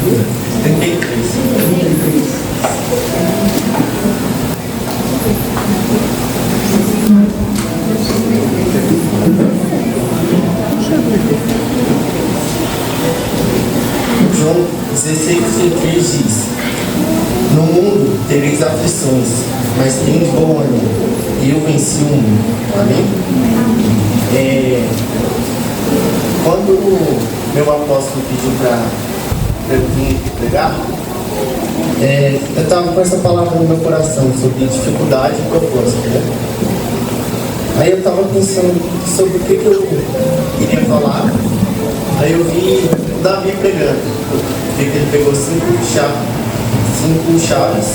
33. João 16:33 diz: no mundo tereis aflições, mas tendes bom ânimo, eu venci o mundo. Amém? Quando meu apóstolo pediu para eu vir pregar, eu estava com essa palavra no meu coração sobre dificuldade e propósito, né? Aí eu estava pensando sobre o que eu queria falar. Aí eu vi o Davi pregando. Vi que ele pegou 5 chaves,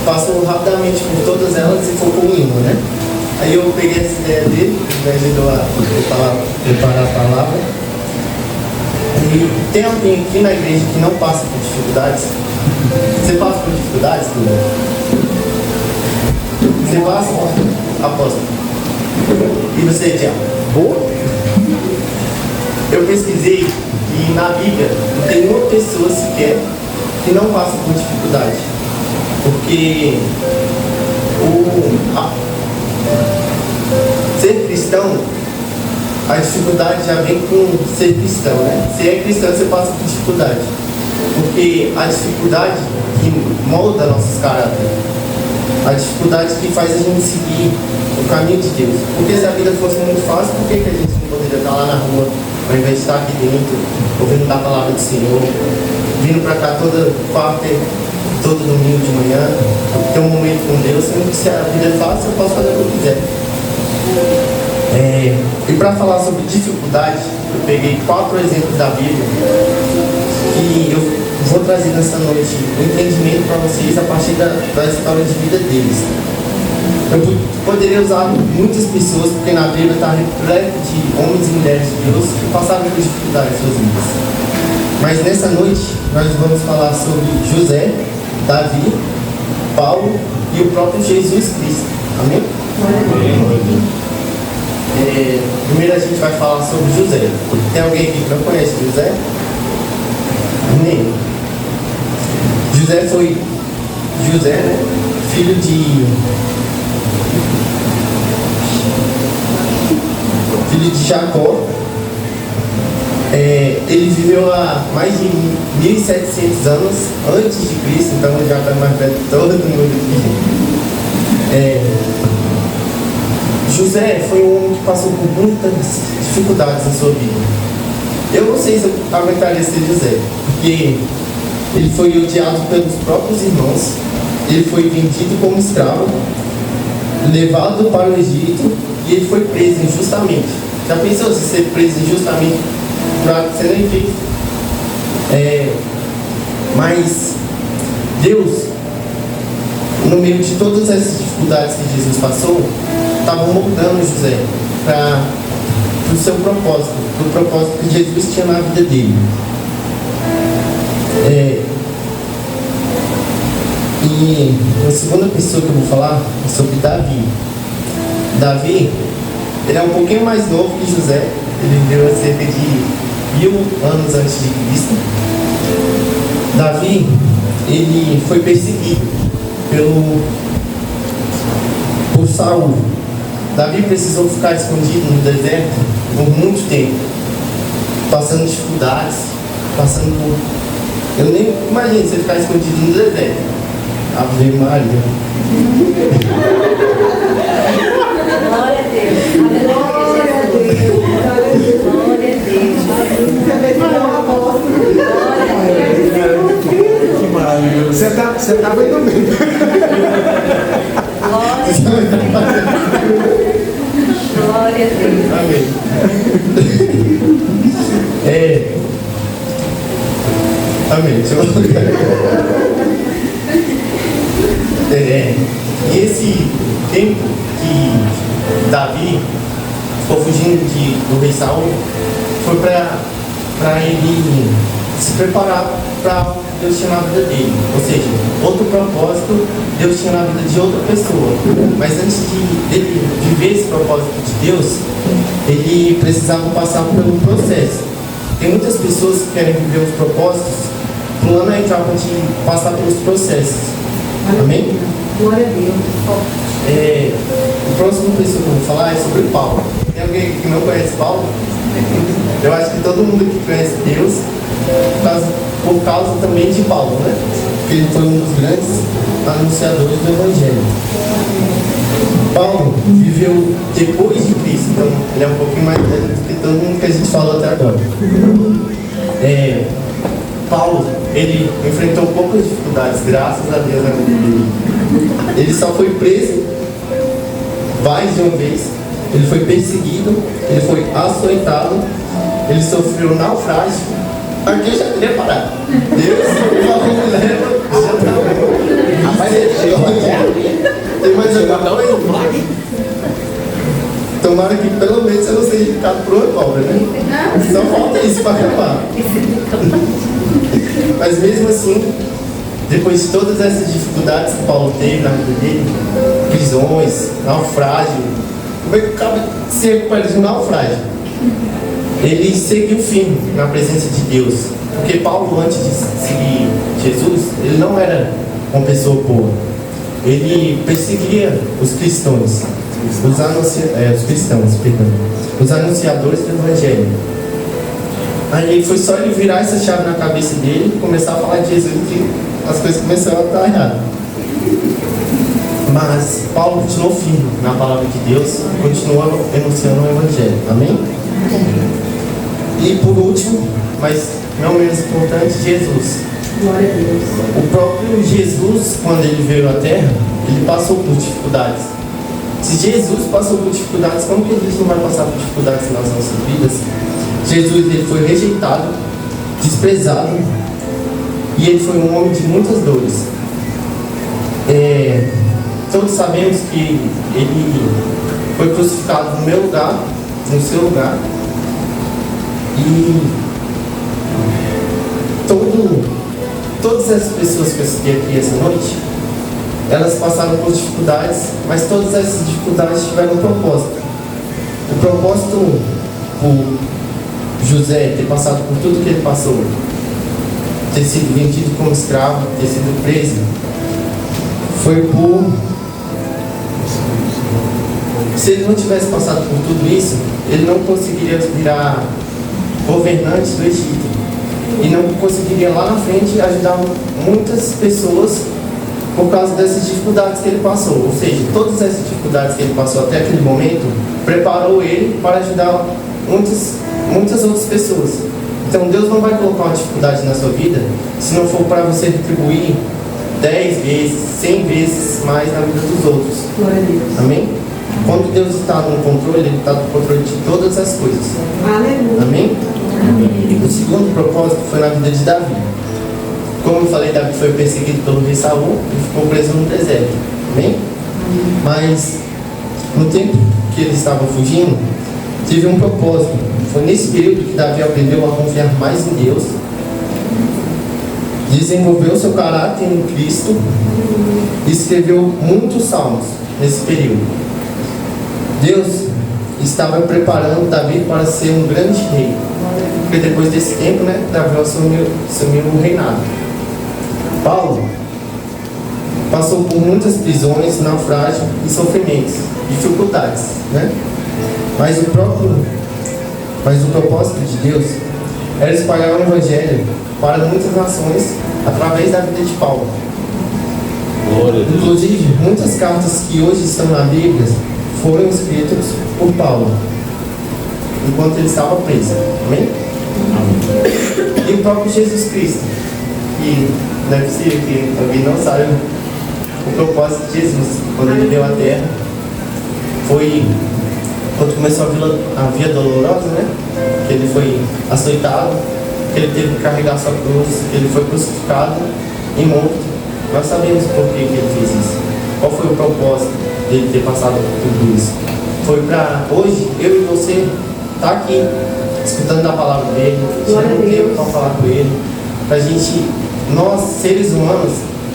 passou rapidamente por todas elas e focou em uma, né? Aí eu peguei essa ideia dele, me ajudou a preparar a palavra. E tem alguém aqui na igreja que não passa por dificuldades? Você passa por dificuldades, Duda? Você passa? Apóstolo. E você, Tiago? Boa? Eu pesquisei e na Bíblia não tem uma pessoa sequer que não passa por dificuldade. Porque ser cristão, a dificuldade já vem com ser cristão, né? Se é cristão, você passa por dificuldade. Porque a dificuldade que molda nossos caráteres, a dificuldade que faz a gente seguir o caminho de Deus. Porque se a vida fosse muito fácil, por que a gente não poderia estar lá na rua, ao invés de estar aqui dentro, ouvindo da palavra do Senhor, vindo para cá toda quarta, todo domingo de manhã, ter um momento com Deus, sendo que se a vida é fácil, eu posso fazer o que eu quiser. E para falar sobre dificuldade, eu peguei 4 exemplos da Bíblia que eu vou trazer nessa noite um entendimento para vocês a partir da história de vida deles. Eu poderia usar muitas pessoas, porque na Bíblia está repleto de homens e mulheres de Deus que passaram por dificuldades em suas vidas. Mas nessa noite nós vamos falar sobre José, Davi, Paulo e o próprio Jesus Cristo. Amém? Primeiro a gente vai falar sobre José. Tem alguém aqui que não conhece José? Amém? José foi né? Filho de Jacó. Ele viveu há mais de 1.700 anos antes de Cristo, então já está mais perto de todo mundo aqui. José foi um homem que passou por muitas dificuldades na sua vida. Eu não sei se eu aguentaria ser José, porque ele foi odiado pelos próprios irmãos, ele foi vendido como escravo, levado para o Egito e ele foi preso injustamente. Já pensou se ser preso injustamente para que você nem fez? Mas Deus, no meio de todas essas dificuldades que Jesus passou, estava moldando José para o seu propósito, para o propósito que Jesus tinha na vida dele. E a segunda pessoa que eu vou falar é sobre Davi. Davi, ele é um pouquinho mais novo que José. Ele viveu há cerca de 1000 anos antes de Cristo. Davi, ele foi perseguido por Saul. Davi precisou ficar escondido no deserto por muito tempo, passando dificuldades, passando por... Eu nem imagino você ficar escondido no deserto. Ave Maria. Glória a Deus. Glória a Deus. Glória a Deus. Que maravilhoso. Você estava indo bem. Glória a Deus. Amém. Amém. Deixa eu... E esse tempo que Davi ficou fugindo do rei Saul foi para ele se preparar para Deus tinha na vida dele, ou seja, outro propósito Deus tinha na vida de outra pessoa. Mas antes dele viver esse propósito de Deus, ele precisava passar por um processo. Tem muitas pessoas que querem viver os propósitos plano é entrar para te passar pelos processos. Amém? Glória a Deus. O próximo pessoa que eu vou falar é sobre Paulo. Tem alguém que não conhece Paulo? Eu acho que todo mundo que conhece Deus por causa também de Paulo, né? Porque ele foi um dos grandes anunciadores do Evangelho. Paulo viveu depois de Cristo, então ele é um pouquinho mais velho do que todo mundo que a gente falou até agora. Paulo, ele enfrentou poucas dificuldades, graças a Deus na vida dele. Ele só foi preso mais de uma vez, ele foi perseguido, ele foi açoitado, ele sofreu naufrágio. Aqui eu já queria parar. Deus, por favor, me leva. Já tá bom. Rapaz, tem mais alguma coisa? Tomara que pelo menos você não seja indicado por uma cobra, né? Só falta isso para acabar. Mas mesmo assim, depois de todas essas dificuldades que Paulo teve na vida dele, prisões, naufrágio, como é que acaba se recupera de um naufrágio? Ele seguiu firme na presença de Deus. Porque Paulo, antes de seguir Jesus, ele não era uma pessoa boa. Ele perseguia os cristãos, os anunciadores do Evangelho. Aí foi só ele virar essa chave na cabeça dele e começar a falar de Jesus que as coisas começaram a estar erradas. Mas Paulo continuou firme na palavra de Deus e continuou enunciando o Evangelho. Amém? E por último, mas não menos importante, Jesus. Glória a Deus. O próprio Jesus, quando ele veio à Terra, ele passou por dificuldades. Se Jesus passou por dificuldades, como que a gente não vai passar por dificuldades nas nossas vidas? Jesus, ele foi rejeitado, desprezado, e ele foi um homem de muitas dores. Todos sabemos que ele foi crucificado no meu lugar, no seu lugar, e todas as pessoas que eu citei aqui essa noite, elas passaram por dificuldades, mas todas essas dificuldades tiveram um propósito. O propósito por José ter passado por tudo que ele passou, ter sido vendido como escravo, ter sido preso, foi por... Se ele não tivesse passado por tudo isso, ele não conseguiria virar governante do Egito. E não conseguiria lá na frente ajudar muitas pessoas por causa dessas dificuldades que ele passou. Ou seja, todas essas dificuldades que ele passou até aquele momento preparou ele para ajudar muitas outras pessoas. Então Deus não vai colocar uma dificuldade na sua vida se não for para você retribuir 10 vezes, 100 vezes mais na vida dos outros. Glória a Deus. Amém? Quando Deus está no controle, Ele está no controle de todas as coisas. Aleluia. Amém? E o segundo propósito foi na vida de Davi. Como eu falei, Davi foi perseguido pelo rei Saul e ficou preso no deserto. Amém? Mas no tempo que ele estava fugindo, teve um propósito. Foi nesse período que Davi aprendeu a confiar mais em Deus, desenvolveu seu caráter em Cristo e escreveu muitos salmos nesse período. Deus estava preparando Davi para ser um grande rei, porque depois desse tempo, Davi assumiu o reinado. Paulo passou por muitas prisões, naufrágio e sofrimentos, dificuldades, Mas o propósito de Deus era espalhar o Evangelho para muitas nações através da vida de Paulo. Inclusive, muitas cartas que hoje estão na Bíblia foram escritas por Paulo enquanto ele estava preso. Amém? E o próprio Jesus Cristo, que não é possível que alguém não saiba o propósito de Jesus quando ele veio à Terra, foi quando começou a via dolorosa, que ele foi açoitado, que ele teve que carregar sua cruz, que ele foi crucificado e morto. Nós sabemos por que ele fez isso. Qual foi o propósito dele ter passado por tudo isso? Foi para hoje, eu e você, estar aqui, escutando a palavra dele, tirando um tempo para falar com ele, para a gente, nós, seres humanos,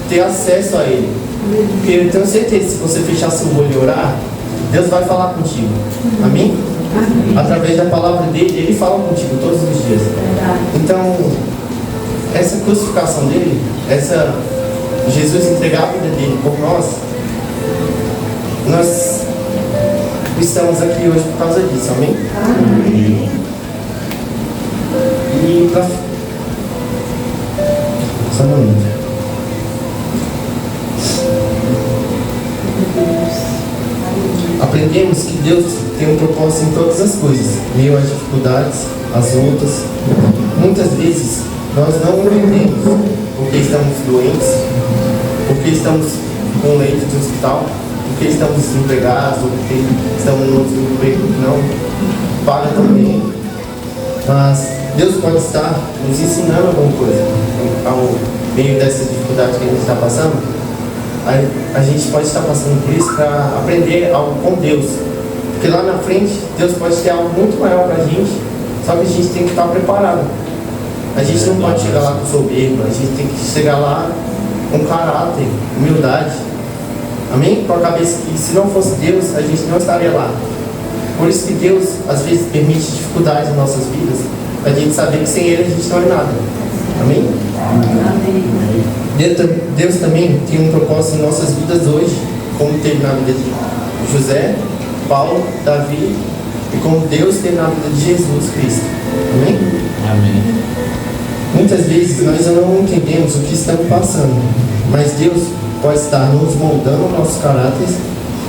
ter acesso a ele. Porque eu tenho certeza que se você fechar seu olho e orar, Deus vai falar contigo. Amém? Através da palavra dele, ele fala contigo todos os dias. Então, essa crucificação dele, Jesus entregar a vida dele por nós estamos aqui hoje por causa disso, amém? Amém. E só um momento. Aprendemos que Deus tem um propósito em todas as coisas, meio às dificuldades, às lutas. Muitas vezes nós não entendemos porque estamos doentes, porque estamos com um leito de hospital, porque estamos desempregados, ou porque estamos num emprego que não paga tão bem. Mas Deus pode estar nos ensinando alguma coisa ao meio dessa dificuldade que a gente está passando. A gente pode estar passando por isso para aprender algo com Deus, porque lá na frente Deus pode ter algo muito maior para a gente, só que a gente tem que estar preparado. A gente não pode chegar lá com soberba, a gente tem que chegar lá com caráter, humildade, amém? Com a cabeça que se não fosse Deus a gente não estaria lá. Por isso que Deus às vezes permite dificuldades em nossas vidas, para a gente saber que sem Ele a gente não é nada, amém? Amém. Deus também tem um propósito em nossas vidas hoje, como teve na vida de José, Paulo, Davi, e como Deus teve na vida de Jesus Cristo. Amém? Amém. Muitas vezes nós não entendemos o que estamos passando, mas Deus pode estar nos moldando nossos caráteres,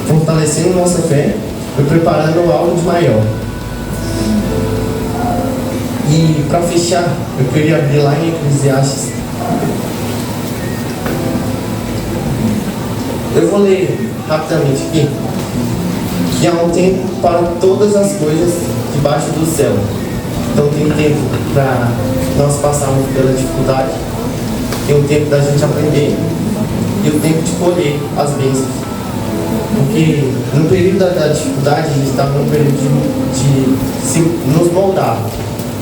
fortalecendo nossa fé e preparando algo de maior. E para fechar, eu queria abrir lá em Eclesiastes. Eu vou ler rapidamente aqui, que há um tempo para todas as coisas debaixo do céu. Então tem tempo para nós passarmos pela dificuldade, tem um tempo da gente aprender e o tempo de colher as bênçãos. Porque no período da dificuldade a gente está num período de se nos moldar,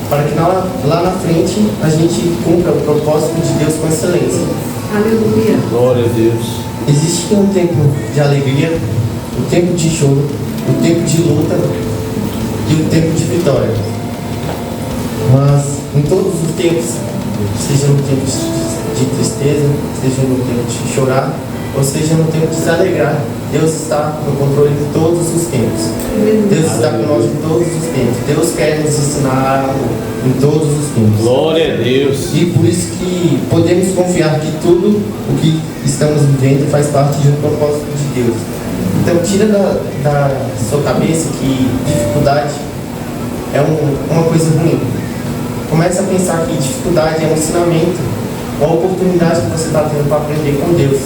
para que lá na frente a gente cumpra o propósito de Deus com excelência. Aleluia. Glória a Deus. Existe um tempo de alegria, o tempo de choro, o tempo de luta e o tempo de vitória. Mas em todos os tempos, seja no tempo de tristeza, seja no tempo de chorar, ou seja no tempo de se alegrar, Deus está no controle de todos os tempos. Deus está conosco em todos os tempos. Deus quer nos ensinar algo em todos os tempos. Glória a Deus. E por isso que podemos confiar que tudo o que estamos vivendo faz parte de um propósito de Deus. Então tira da sua cabeça que dificuldade é uma coisa ruim. Comece a pensar que dificuldade é um ensinamento, uma oportunidade que você está tendo para aprender com Deus.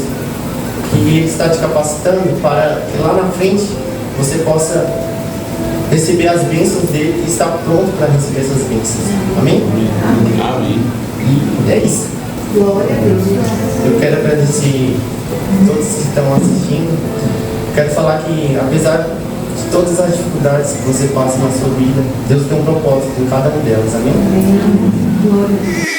Que Ele está te capacitando para que lá na frente você possa receber as bênçãos dele e estar pronto para receber essas bênçãos. Amém? Amém. E é isso. Glória a Deus. Eu quero agradecer a todos que estão assistindo. Quero falar que, apesar de todas as dificuldades que você passa na sua vida, Deus tem um propósito em cada uma delas. Amém? Amém. Glória a Deus.